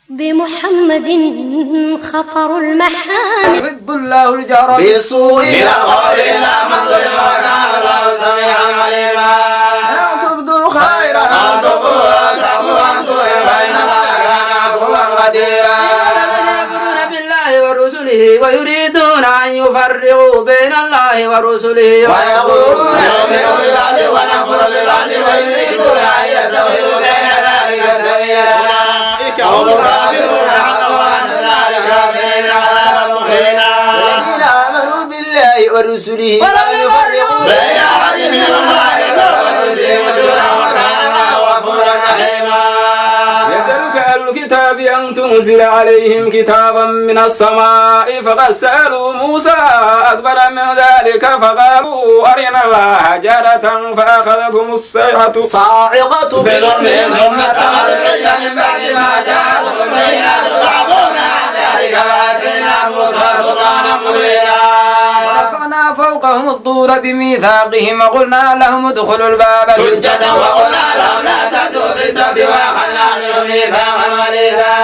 بمحمد خطر المحامد يحب الله الجهر بالسوء من القول إلا من ظلم وكان الله سميعا عليما أن تبدوا خيرا أو تبدوا أنتم فإن الله كان عفوا قديرا يؤمنون بالله ورسله ويريدون أن يفرقوا بين الله ورسله ويقولون نؤمن ببعض ونكفر ببعض ويريدون أن يتخذوا بين ذلك سبيلا أولئك هم الكافرون حقا وأن ذلك كان عذابا مهينا الذين آمنوا بالله ورسله ولم يفرقوا بين أحد منهم ويقولون وكان الله غفورا رحيما يسألك أهل الكتاب أن تنزل عليهم كتابا من السماء فقد سألوا موسى أكبر من ذلك فقالوا أرنا الله جارة فأخذتهم الصيحة صاعقة بظلمهم ثم اتخذوا العجل من بعد ما جاءتهم البينات فعفونا عن ذلك وآتينا موسى سلطانا مبينا ورفعنا فوقهم الطور بميثاقهم وقلنا لهم ادخلوا الباب سجدا وقلنا لهم لا تأتوا بالسبت وأخذنا منهم ميثاقا غليظا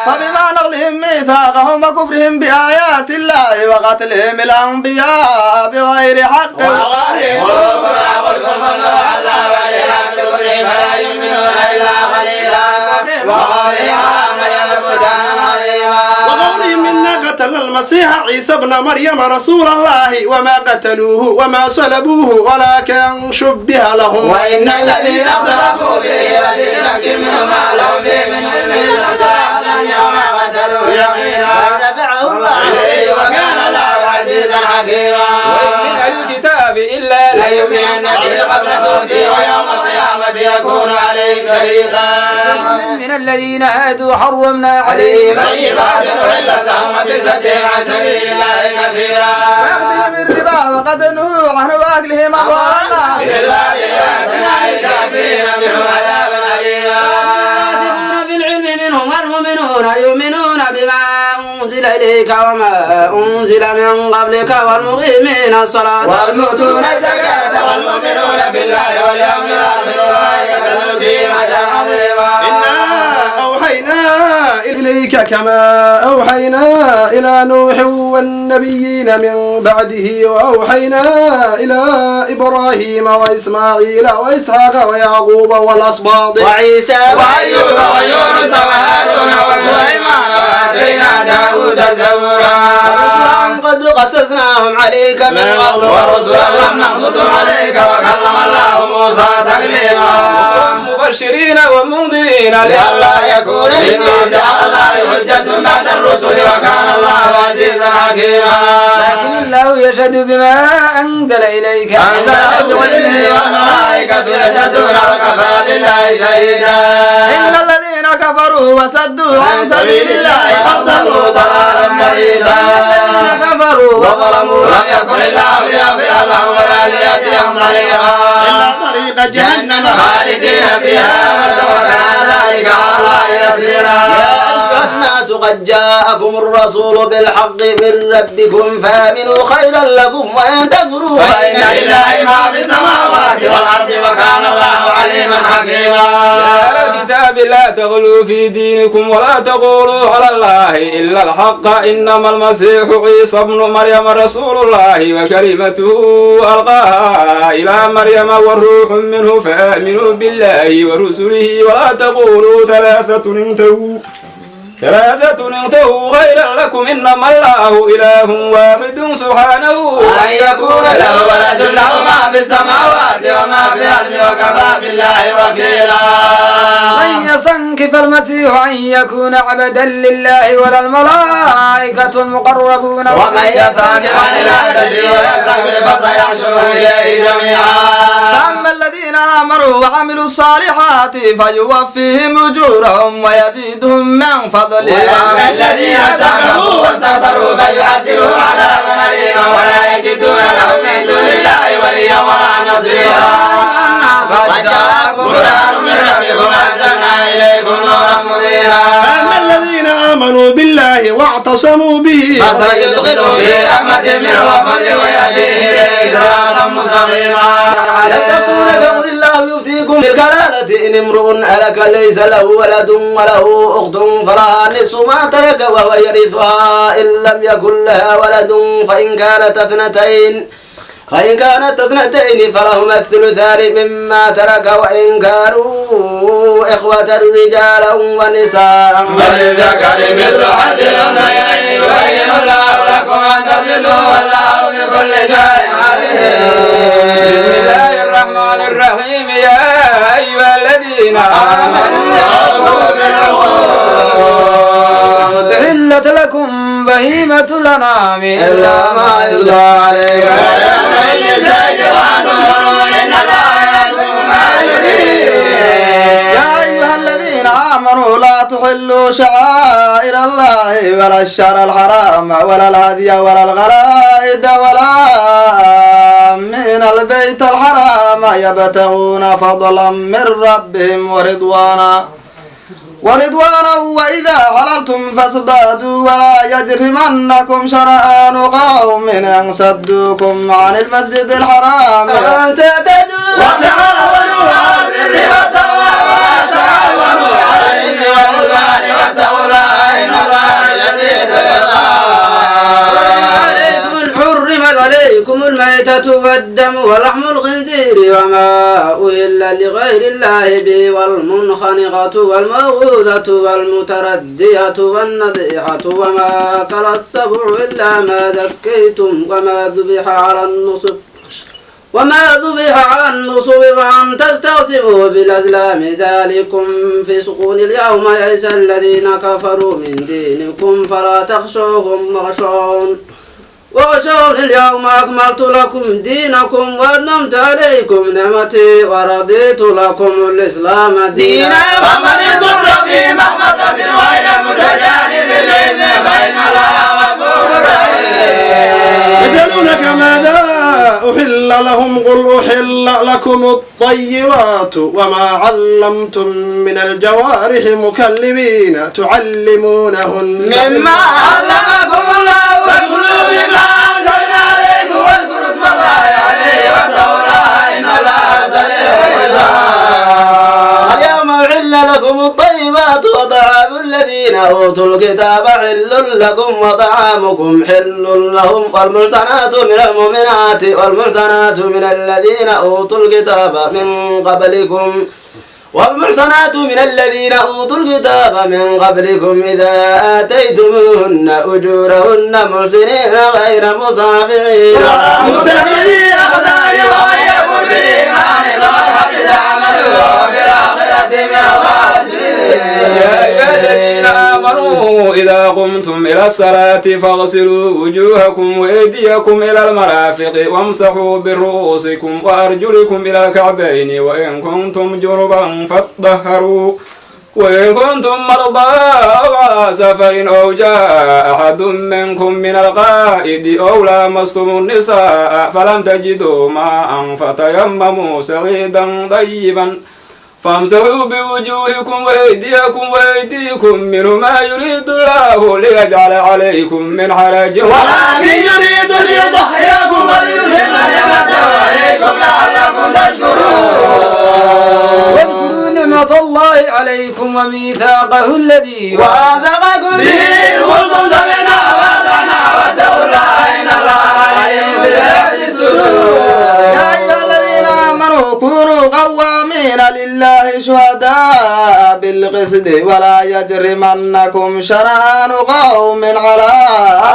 فبما نقضهم ميثاقهم وكفرهم بآيات الله وقتلهم الأنبياء بغير حق وقالهم قلوبنا قلتم الله ولله بكفرهم فلا يؤمنون إلا قليلا وقالهم مريم بهتانا عظيما وقولهم إنا قتل المسيح عيسى ابن مريم رسول الله وما قتلوه وما صلبوه ولكن شبه لهم وإن الذين اختلفوا به لفي شك منه ما لهم به من علم إلا وما قتلوه يقينا ونفعه الله إليه وكان الله عزيزا حكيما وإن من الكتاب إلا ليؤمنن به قبل موته ويوم القيامة يكون عليهم شهيدا من الذين هادوا حرمنا عليهم طيبات أحلت لهم بصدهم عن سبيل الله كثيرا ويأخذهم الربا وقد نهوا عنه وأكلهم أموال الناس بالباطل وأعتدنا للكافرين منهم عذابا أليما الراسخون في العلم منهم والمؤمنون يؤمنون بما أنزل إليك وما أنزل من قبلك والمقيمين الصلاة والمؤتون الزكاة والمؤمنون بالله واليوم الآخر وأولئك ذو أجرا عظيما إنا أوحينا إليك كما أوحينا إلى نوح والنبيين من بعده وأوحينا إلى إبراهيم وإسماعيل وإسحاق ويعقوب والأسباط وعيسى وأيوب ويونس وهارون وسليمان وآتينا داود زبورا ورسلا قد قصصناهم عليك من قبل ورسلا لم نقصصهم عليك وكلم الله موسى تكليما مبشرين ومنذرين لئلا يكون للناس على الله حجة بعد الرسل وكان الله عزيزا حكيما لكن الله يشهد بما أنزل إليك أنزله بعلمه والملائكة يشهدون وكفى بالله شهيدا إن الذين كفروا وصدوا عن سبيل الله قد ضلوا ضلالا بعيدا كفروا وظلموا لم يكن الله ليغفر لهم ولا ليهديهم طريقا إلا طريق جهنم خالدين فيها وكان ذلك على الله يسيرا يا الناس قد جاءكم الرسول بالحق من ربكم فآمنوا خيرا لكم وإن تكفروا فإن لله ما في السماوات والأرض وكان الله عليما حكيما يا أهل الكتاب لا تغلوا في دينكم ولا تقولوا على الله إلا الحق إنما المسيح عيسى ابن مريم رسول الله وكلمته ألقاها إلى مريم والروح منه فآمنوا بالله ورسله ولا تقولوا ثلاثة انتهوا خيرا لكم إنما الله إله واحد سبحانه أن يكون له ولد له ما في السماوات وما في الأرض وكفى بالله وكيلا لن يستنكف المسيح أن يكون عبدا لله ولا الملائكة المقربون ومن يستنكف عن عبادته ويستكبر فسيحشرهم إليه جميعا فأما الذين آمنوا وعملوا الصالحات فيوفيهم أجورهم ويزيدهم من فضله وأما الذين كفروا واستكبروا فيعذبهم عذابا أليما ولا يجدون لهم من دون الله وليا ولا نصيرا قد جاءكم برهان من ربكم أنزلنا إليكم نورا مبينا فأما الذين آمنوا بالله واعتصموا به فسيدخلهم في رحمة منه وفضل ويهديهم إليه صراطا مستقيما يستفتونك قل الله يفتيكم في الكلالة الكلالة إن امرؤ هلك ليس له ولد وله أخت فلها نصف ما ترك وهو يرثها إن لم يكن لها ولد فإن كانت اثنتين فلهما الثلثان مما ترك وإن كانوا إخوة رجالا ونساء وللذكر مثل حظ الأنثيين يبين الله لكم أن تضلوا والله بكل شيء عليم. بسم الله الرحمن الرحيم يا أيها الذين آمنوا أوفوا بالعقود أحلت لكم بهيمة الأنعام إلا ما يتلى عليكم ويوم الزيت وأنتم حرم إن الله يحكم ما يريد. يا أيها الذين آمنوا لا تحلوا شعائر الله ولا الشهر الحرام ولا الهدي ولا الغلائد ولا من البيت الحرام يبتغون فضلا من ربهم ورضوانا وإذا حللتم فاصطادوا ولا يجرمنكم شنآن قوم أن صدوكم عن المسجد الحرام أن تعتدوا وتعاونوا على البر والتقوى ولا تعاونوا على الإثم والعدوان واتقوا الله إن الله شديد حرمت عليكم الميتة والدم ولحم الخنزير وما أهل لغير الله به والمنخنقة والموقوذة والمتردية والنضيحة وما أكل السبع إلا ما ذكيتم وما ذبح على النصب وأن تستقسموا بالأزلام ذلكم فسق. اليوم يئس الذين كفروا من دينكم فلا تخشوهم واخشون اليوم أكملت لكم دينكم وأتممت عليكم نعمتي ورضيت لكم الإسلام دينا فمن يضر في مخمصة غير متجانب للإثم فإن الله غفور رحيم. يسألونك ماذا أحل لهم قل أحل لكم الطيبات وما علمتم من الجوارح مكلبين تعلمونهن مما علمكم الله فكلوا مما أنزلنا عليكم واذكروا اسم الله عليه واتقوا الله إن الله سريع الحساب. اليوم أحل لكم الطيبات وطعام الذين أوتوا الكتاب حل لكم وطعامكم حل لهم والمحصنات من المؤمنات والمحصنات من الذين أوتوا الكتاب من قبلكم إذا آتيتموهن أجورهن محسنين غير مصافحين متخذي أخدان ومن يكفر بالإيمان فقد حبط عمله وفي الآخرة من الخاسرين. يا أيها الذين آمنوا إذا قمتم إلى الصلاة فاغسلوا وجوهكم وأيديكم إلى المرافق وامسحوا برؤوسكم وأرجلكم إلى الكعبين وإن كنتم جنبا فاطهروا وإن كنتم مرضى أو على سفر أو جاء أحد منكم من الغائط أو لامستم النساء فلم تجدوا ماء فتيمموا سعيدا طيبا فامسحوا بوجوهكم وأيديكم منه ما يريد الله ليجعل عليكم من حرج ولكن يريد ليضحككم وليتم نعمته عليكم لعلكم تشكرون. واذكروا نعمة الله عليكم وميثاقه الذي وأثقكم به إذ قلتم سمعنا وأطعنا واتقوا الله إن الله عليم بذات الصدور. يا أيها الذين آمنوا كونوا قوامين لله شهداء بالقسط ولا يجرمنكم شنآن قوم على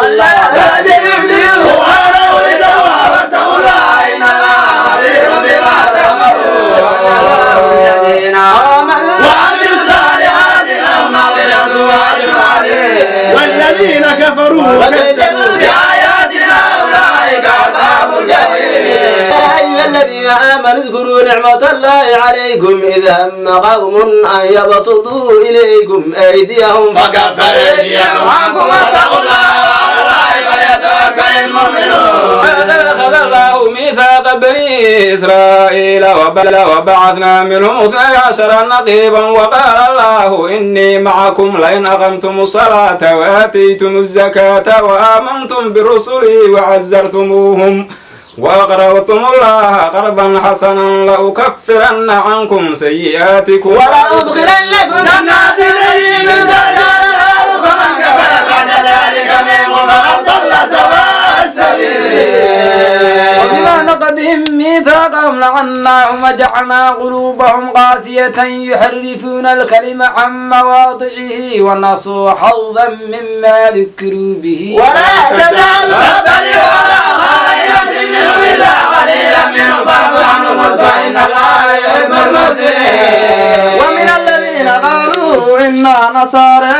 ألا تعدلوا واتقوا الله إن الله خبير بما تعملون. الذين آمنوا وعملوا الصالحات لهم مغفرة وأجر عظيم والذين كفروا وكذبوا بآياتنا أولئك أصحاب الجحيم. يا أيها الذين آمنوا اذكروا نعمة الله عليكم إذ هم قوم أن يبسطوا إليكم أيديهم فكف أيديهم عنكم واتقوا الله وعلى الله فليتوكل المؤمنون. أخذ الله ميثاق بني إسرائيل وبعثنا منهم 12 نقيبا وقال الله إني معكم لئن أقمتم الصلاة وآتيتم الزكاة وآمنتم برسلي وأقرضتم الله قرضا حسنا لأكفرن عنكم سيئاتكم ولأدخلنكم جنات تجري من تحتها الأنهار فمن كفر بعد ذلك منكم فقد ضل سواء السبيل. وبما نقضهم ميثاقهم لعناهم وجعلنا قلوبهم قاسية يحرفون الكلم عن مواضعه ونسوا حظا مما ذكروا به ولا تزال تطلع على خائنة منهم إلا قليلا منهم فاعف عنهم فإن الله يحب المحسنين. ومن الذين قالوا إنا نصارى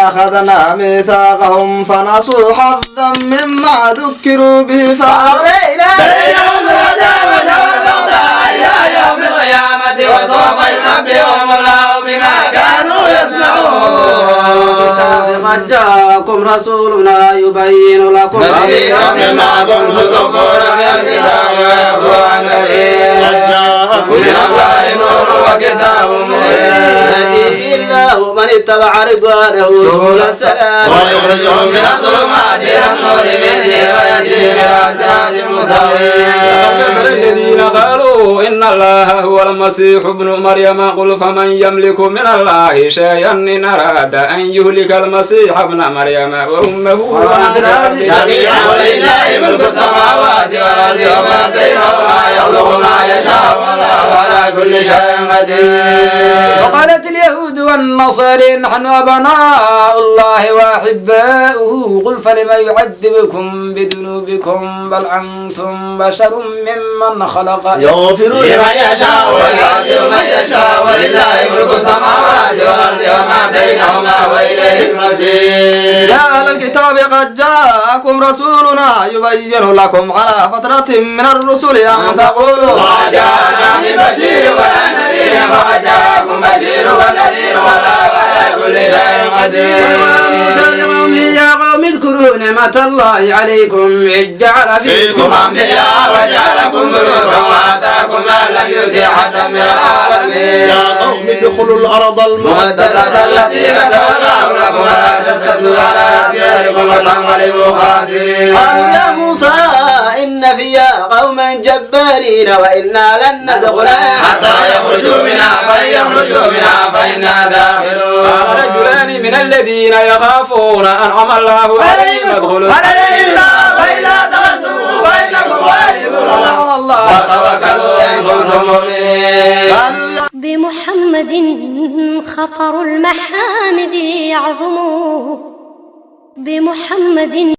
أخذنا ميثاقهم فنسوا حظا مما ذكروا به فأغرينا بينهم العداوة والبغضاء إلى يوم القيامة وسوف ينبئهم الله بما كانوا يصنعون. قد جاءكم رسولنا يبين لكم كثيرا مما كنتم تخفون من الكتاب ويعفو عن كثير. قد جاءكم من الله نور وكتاب مبين يهدي الله من اتبع رضوانه سبل السلام ويخرجهم من الظلمات إلى النور بإذنه ويهديهم إلى صراط مستقيم. الذين قالوا إن الله هو المسيح ابن مريم قل فمن يملك من الله شيئا إن أراد أن يهلك المسيح ابن مريم وأمه ومن في الأرض جميعا ولله ملك السماوات والأرض وما بينهما يخلق ما يشاء والله على كل شيء قدير. وقالت اليهود والنصارى نحن أبناء الله وأحباؤه قل فلم يعذبكم بذنوبكم بل أنتم بشر ممن خلق يغفر لمن يشاء ويعذب من يشاء ولله ملك السماوات والأرض وما بينهما وإليه المصير. يا أهل الكتاب قد جاءكم رسولنا يبين لكم على فترة من الرسل أن تقولوا ما جاءنا من بشير ولا نذير فقد جاءكم بشير ونذير والله على كل شيء قدير. يا قوم اذكروا نعمة الله عليكم إذ جعل فيكم أنبياء وجعلكم ملوكا وآتاكم ما لم يؤت أحدا من العالمين. يا قوم ادخلوا الأرض المقدسة التي كتب الله لكم ولا ترتدوا على أدباركم وتنقلبوا خاسرين. قالوا يا موسى إن فيها قوما جبارين وإنا لن ندخلها حتى يخرجوا منها فإن يخرجوا منها فإنا داخلون. قال رجلان من الذين يخافون أنعم الله عليهم ادخلوا فإذا دخلتم فإنكم غالبون وتوكلوا إن كنتم مؤمنين. بمحمد خطر المحامد يعظم بمحمد